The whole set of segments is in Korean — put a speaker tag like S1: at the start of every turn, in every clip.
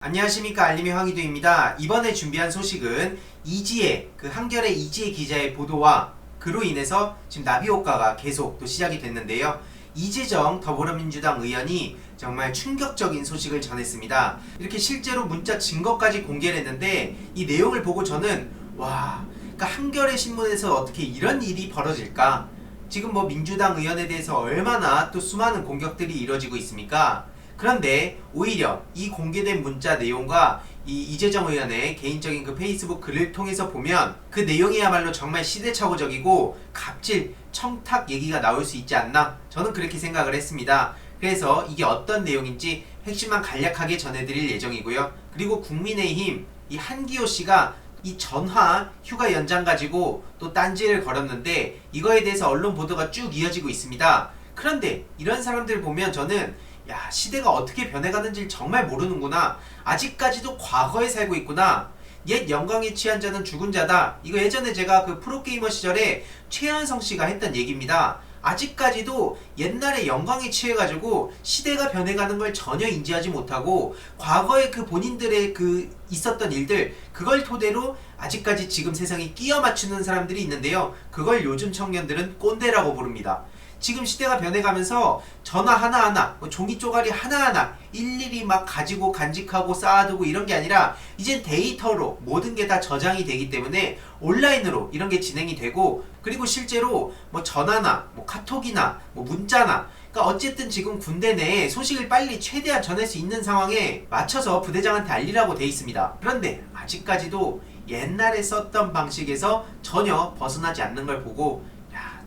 S1: 안녕하십니까, 알림의 황희도입니다. 이번에 준비한 소식은 한겨레 이지혜 기자의 보도와 그로 인해서 지금 나비 효과가 계속 또 시작이 됐는데요. 이재정 더불어민주당 의원이 정말 충격적인 소식을 전했습니다. 이렇게 실제로 문자 증거까지 공개를 했는데 이 내용을 보고 저는 그러니까 한겨레 신문에서 어떻게 이런 일이 벌어질까? 지금 민주당 의원에 대해서 얼마나 또 수많은 공격들이 이뤄지고 있습니까? 그런데 오히려 이 공개된 문자 내용과 이 이재정 의원의 개인적인 그 페이스북 글을 통해서 보면 그 내용이야말로 정말 시대착오적이고 갑질, 청탁 얘기가 나올 수 있지 않나? 저는 그렇게 생각을 했습니다. 그래서 이게 어떤 내용인지 핵심만 간략하게 전해드릴 예정이고요. 그리고 국민의힘 이 한기호 씨가 이 전화 휴가 연장 가지고 또 딴지를 걸었는데 이거에 대해서 언론 보도가 쭉 이어지고 있습니다. 그런데 이런 사람들 보면 저는 시대가 어떻게 변해가는지 정말 모르는구나. 아직까지도 과거에 살고 있구나. 옛 영광에 취한 자는 죽은 자다. 이거 예전에 제가 그 프로게이머 시절에 최현성 씨가 했던 얘기입니다. 아직까지도 옛날에 영광에 취해가지고 시대가 변해가는 걸 전혀 인지하지 못하고 과거에 그 본인들의 그 있었던 일들 그걸 토대로 아직까지 지금 세상에 끼워 맞추는 사람들이 있는데요. 그걸 요즘 청년들은 꼰대라고 부릅니다. 지금 시대가 변해가면서 전화 하나하나, 종이 쪼가리 하나하나 일일이 막 가지고 간직하고 쌓아두고 이런 게 아니라 이젠 데이터로 모든 게 다 저장이 되기 때문에 온라인으로 이런 게 진행이 되고, 그리고 실제로 전화나 카톡이나 문자나, 그러니까 어쨌든 지금 군대 내에 소식을 빨리 최대한 전할 수 있는 상황에 맞춰서 부대장한테 알리라고 돼 있습니다. 그런데 아직까지도 옛날에 썼던 방식에서 전혀 벗어나지 않는 걸 보고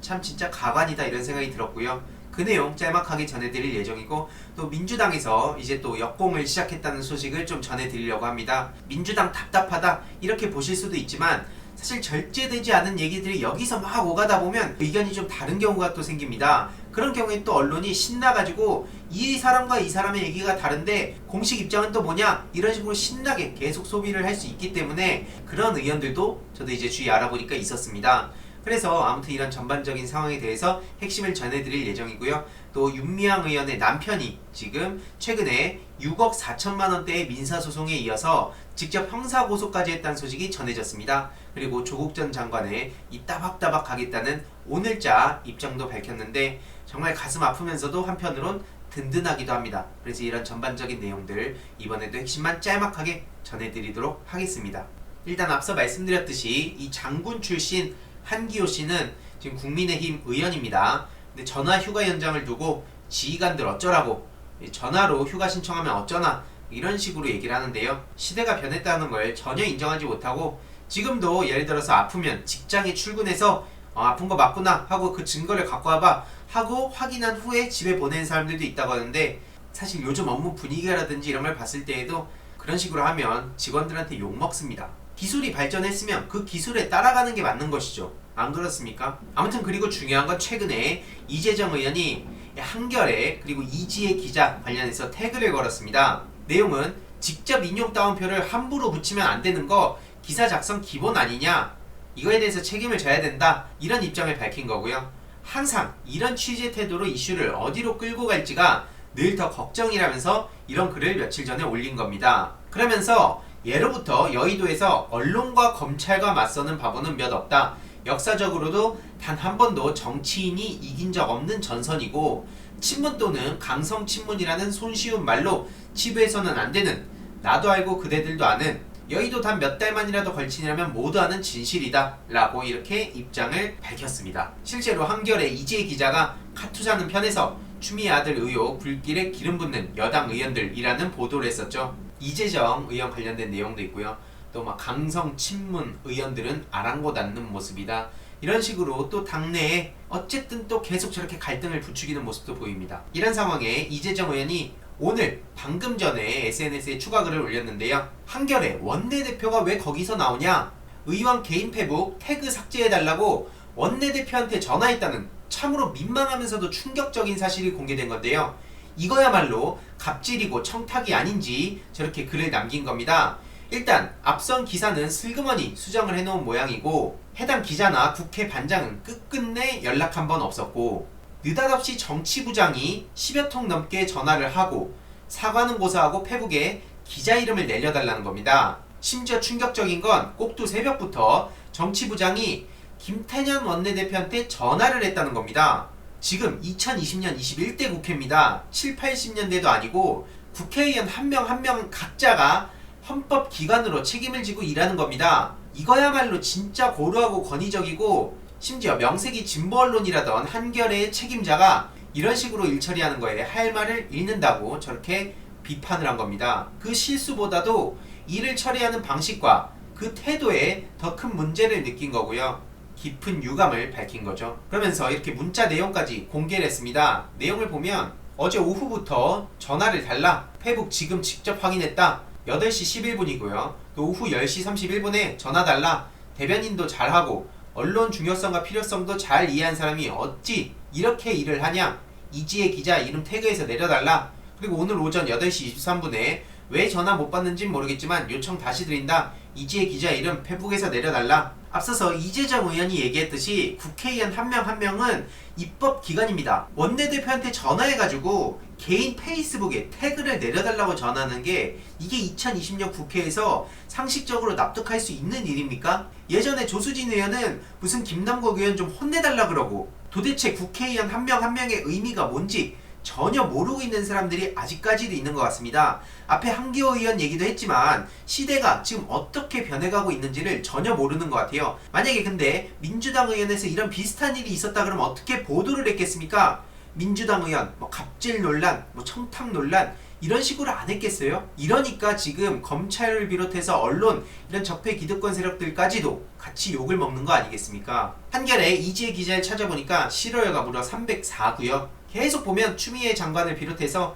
S1: 참 진짜 가관이다 이런 생각이 들었고요. 그 내용 짤막하게 전해드릴 예정이고, 또 민주당에서 이제 또 역공을 시작했다는 소식을 좀 전해드리려고 합니다. 민주당 답답하다 이렇게 보실 수도 있지만 사실 절제되지 않은 얘기들이 여기서 막 오가다 보면 의견이 좀 다른 경우가 또 생깁니다. 그런 경우에 또 언론이 신나가지고 이 사람과 이 사람의 얘기가 다른데 공식 입장은 또 뭐냐? 이런 식으로 신나게 계속 소비를 할 수 있기 때문에 그런 의견들도 저도 이제 주위 알아보니까 있었습니다. 그래서 아무튼 이런 전반적인 상황에 대해서 핵심을 전해드릴 예정이고요. 또 윤미향 의원의 남편이 지금 최근에 6억 4천만 원대의 민사소송에 이어서 직접 형사고소까지 했다는 소식이 전해졌습니다. 그리고 조국 전 장관의 이 따박따박 가겠다는 오늘자 입장도 밝혔는데 정말 가슴 아프면서도 한편으론 든든하기도 합니다. 그래서 이런 전반적인 내용들 이번에도 핵심만 짤막하게 전해드리도록 하겠습니다. 일단 앞서 말씀드렸듯이 이 장군 출신 한기호 씨는 지금 국민의힘 의원입니다. 근데 전화 휴가 연장을 두고 지휘관들 어쩌라고, 전화로 휴가 신청하면 어쩌나 이런 식으로 얘기를 하는데요. 시대가 변했다는 걸 전혀 인정하지 못하고 지금도 예를 들어서 아프면 직장에 출근해서 아픈 거 맞구나 하고 그 증거를 갖고 와봐 하고 확인한 후에 집에 보내는 사람들도 있다고 하는데, 사실 요즘 업무 분위기라든지 이런 걸 봤을 때에도 그런 식으로 하면 직원들한테 욕먹습니다. 기술이 발전했으면 그 기술에 따라가는 게 맞는 것이죠. 안 그렇습니까? 아무튼 그리고 중요한 건 최근에 이재정 의원이 한겨레 그리고 이지혜 기자 관련해서 태그를 걸었습니다. 내용은 직접 인용 따옴표를 함부로 붙이면 안 되는 거 기사 작성 기본 아니냐? 이거에 대해서 책임을 져야 된다. 이런 입장을 밝힌 거고요. 항상 이런 취지의 태도로 이슈를 어디로 끌고 갈지가 늘 더 걱정이라면서 이런 글을 며칠 전에 올린 겁니다. 그러면서 예로부터 여의도에서 언론과 검찰과 맞서는 바보는 몇 없다. 역사적으로도 단 한 번도 정치인이 이긴 적 없는 전선이고, 친문 또는 강성 친문이라는 손쉬운 말로 치부해서는 안 되는, 나도 알고 그대들도 아는, 여의도 단 몇 달만이라도 걸치냐면 모두 아는 진실이다 라고 이렇게 입장을 밝혔습니다. 실제로 한겨레 이지혜 기자가 카투자는 편에서 추미애 아들 의혹 불길에 기름 붓는 여당 의원들이라는 보도를 했었죠. 이재정 의원 관련된 내용도 있고요. 또 강성 친문 의원들은 아랑곳 않는 모습이다. 이런 식으로 또 당내에 어쨌든 또 계속 저렇게 갈등을 부추기는 모습도 보입니다. 이런 상황에 이재정 의원이 오늘 방금 전에 SNS에 추가 글을 올렸는데요. 한겨레 원내대표가 왜 거기서 나오냐? 의원 개인 페북 태그 삭제해달라고 원내대표한테 전화했다는 참으로 민망하면서도 충격적인 사실이 공개된 건데요. 이거야말로 갑질이고 청탁이 아닌지 저렇게 글을 남긴 겁니다. 일단 앞선 기사는 슬그머니 수정을 해놓은 모양이고, 해당 기자나 국회 반장은 끝끝내 연락 한 번 없었고, 느닷없이 정치부장이 10여 통 넘게 전화를 하고 사과는 고사하고 페북에 기자 이름을 내려달라는 겁니다. 심지어 충격적인 건 꼭두 새벽부터 정치부장이 김태년 원내대표한테 전화를 했다는 겁니다. 지금 2020년 21대 국회입니다. 7, 80년대도 아니고 국회의원 한 명 한 명 각자가 헌법기관으로 책임을 지고 일하는 겁니다. 이거야말로 진짜 고루하고 권위적이고 심지어 명색이 진보 언론이라던 한겨레의 책임자가 이런 식으로 일 처리하는 거에 할 말을 잃는다고 저렇게 비판을 한 겁니다. 그 실수보다도 일을 처리하는 방식과 그 태도에 더 큰 문제를 느낀 거고요. 깊은 유감을 밝힌 거죠. 그러면서 이렇게 문자 내용까지 공개를 했습니다. 내용을 보면 어제 오후부터 전화를 달라. 페북 지금 직접 확인했다. 8시 11분이고요. 또 오후 10시 31분에 전화 달라. 대변인도 잘하고 언론 중요성과 필요성도 잘 이해한 사람이 어찌 이렇게 일을 하냐. 이지혜 기자 이름 태그해서 내려달라. 그리고 오늘 오전 8시 23분에 왜 전화 못 받는진 모르겠지만 요청 다시 드린다. 이지혜 기자 이름 페북에서 내려달라. 앞서서 이재정 의원이 얘기했듯이 국회의원 한 명 한 명은 입법기관입니다. 원내대표한테 전화해가지고 개인 페이스북에 태그를 내려달라고 전하는 게 이게 2020년 국회에서 상식적으로 납득할 수 있는 일입니까? 예전에 조수진 의원은 무슨 김남국 의원 좀 혼내달라 그러고 도대체 국회의원 한 명 한 명의 의미가 뭔지 전혀 모르고 있는 사람들이 아직까지도 있는 것 같습니다. 앞에 한기호 의원 얘기도 했지만 시대가 지금 어떻게 변해가고 있는지를 전혀 모르는 것 같아요. 만약에 근데 민주당 의원에서 이런 비슷한 일이 있었다 그러면 어떻게 보도를 했겠습니까? 민주당 의원 갑질 논란, 청탁 논란 이런 식으로 안 했겠어요? 이러니까 지금 검찰을 비롯해서 언론 이런 적폐 기득권 세력들까지도 같이 욕을 먹는 거 아니겠습니까? 한겨레 이지혜 기자를 찾아보니까 실효여가 무려 304고요. 계속 보면 추미애 장관을 비롯해서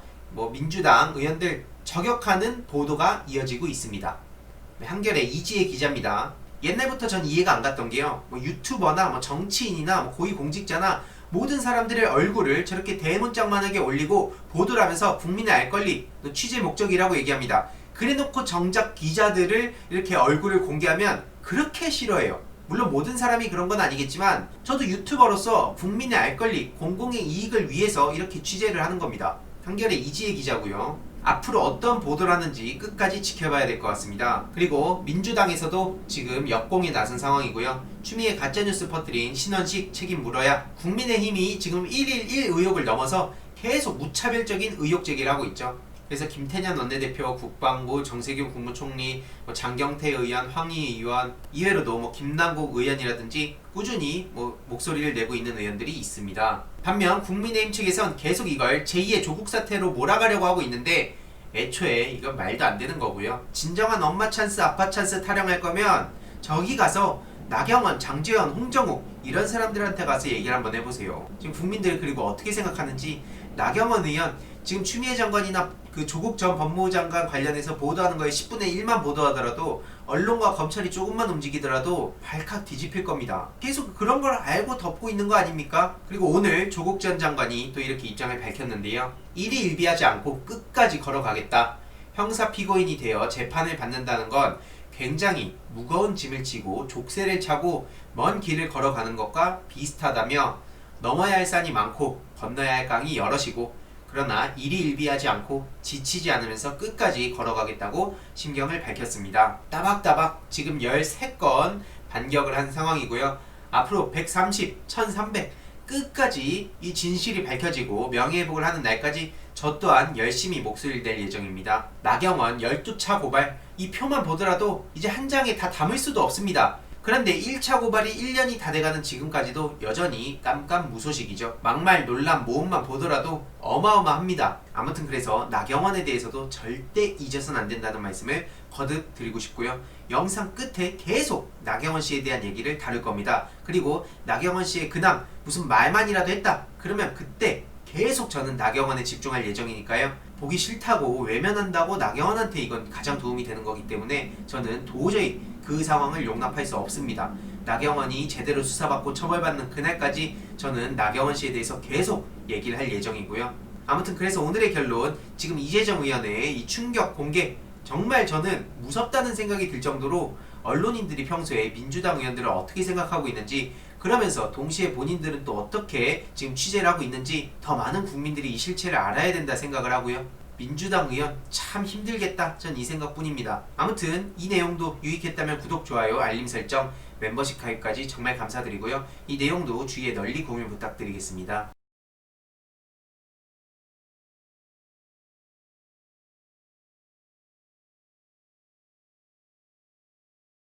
S1: 민주당 의원들 저격하는 보도가 이어지고 있습니다. 한겨레 이지혜 기자입니다. 옛날부터 전 이해가 안 갔던 게요. 유튜버나 정치인이나 고위공직자나 모든 사람들의 얼굴을 저렇게 대문짝만하게 올리고 보도를 하면서 국민의 알 권리, 또 취재 목적이라고 얘기합니다. 그래놓고 정작 기자들을 이렇게 얼굴을 공개하면 그렇게 싫어해요. 물론 모든 사람이 그런 건 아니겠지만 저도 유튜버로서 국민의 알 권리, 공공의 이익을 위해서 이렇게 취재를 하는 겁니다. 한겨레 이지혜 기자고요. 앞으로 어떤 보도를 하는지 끝까지 지켜봐야 될 것 같습니다. 그리고 민주당에서도 지금 역공에 나선 상황이고요. 추미애 가짜뉴스 퍼뜨린 신원식 책임 물어야. 국민의힘이 지금 111 의혹을 넘어서 계속 무차별적인 의혹 제기를 하고 있죠. 그래서 김태년 원내대표, 국방부, 정세균 국무총리, 장경태 의원, 황희 의원, 이외로도 김남국 의원이라든지 꾸준히 목소리를 내고 있는 의원들이 있습니다. 반면 국민의힘 측에선 계속 이걸 제2의 조국 사태로 몰아가려고 하고 있는데 애초에 이건 말도 안 되는 거고요. 진정한 엄마 찬스, 아빠 찬스 타령할 거면 저기 가서 나경원, 장제원, 홍정욱 이런 사람들한테 가서 얘기를 한번 해보세요. 지금 국민들 그리고 어떻게 생각하는지. 나경원 의원 지금 추미애 장관이나 그 조국 전 법무부 장관 관련해서 보도하는 거에 10분의 1만 보도하더라도 언론과 검찰이 조금만 움직이더라도 발칵 뒤집힐 겁니다. 계속 그런 걸 알고 덮고 있는 거 아닙니까? 그리고 오늘 조국 전 장관이 또 이렇게 입장을 밝혔는데요. 일희일비하지 않고 끝까지 걸어가겠다. 형사 피고인이 되어 재판을 받는다는 건 굉장히 무거운 짐을 지고 족쇄를 차고 먼 길을 걸어가는 것과 비슷하다며 넘어야 할 산이 많고 건너야 할 강이 여럿이고 그러나 일희일비하지 않고 지치지 않으면서 끝까지 걸어가겠다고 심경을 밝혔습니다. 따박따박 지금 13건 반격을 한 상황이고요. 앞으로 130, 1300 끝까지 이 진실이 밝혀지고 명예회복을 하는 날까지 저 또한 열심히 목소리를 낼 예정입니다. 나경원 12차 고발, 이 표만 보더라도 이제 한 장에 다 담을 수도 없습니다. 그런데 1차 고발이 1년이 다 돼가는 지금까지도 여전히 깜깜무소식이죠. 막말, 논란, 모험만 보더라도 어마어마합니다. 아무튼 그래서 나경원에 대해서도 절대 잊어선 안 된다는 말씀을 거듭 드리고 싶고요. 영상 끝에 계속 나경원 씨에 대한 얘기를 다룰 겁니다. 그리고 나경원 씨의 근황, 무슨 말만이라도 했다 그러면 그때 계속 저는 나경원에 집중할 예정이니까요. 보기 싫다고 외면한다고 나경원한테 이건 가장 도움이 되는 거기 때문에 저는 도저히 그 상황을 용납할 수 없습니다. 나경원이 제대로 수사받고 처벌받는 그날까지 저는 나경원 씨에 대해서 계속 얘기를 할 예정이고요. 아무튼 그래서 오늘의 결론, 지금 이재정 의원의 이 충격 공개 정말 저는 무섭다는 생각이 들 정도로 언론인들이 평소에 민주당 의원들을 어떻게 생각하고 있는지, 그러면서 동시에 본인들은 또 어떻게 지금 취재를 하고 있는지 더 많은 국민들이 이 실체를 알아야 된다 생각을 하고요. 민주당 의원 참 힘들겠다. 전 이 생각뿐입니다. 아무튼 이 내용도 유익했다면 구독, 좋아요, 알림 설정, 멤버십 가입까지 정말 감사드리고요. 이 내용도 주위에 널리 공유 부탁드리겠습니다.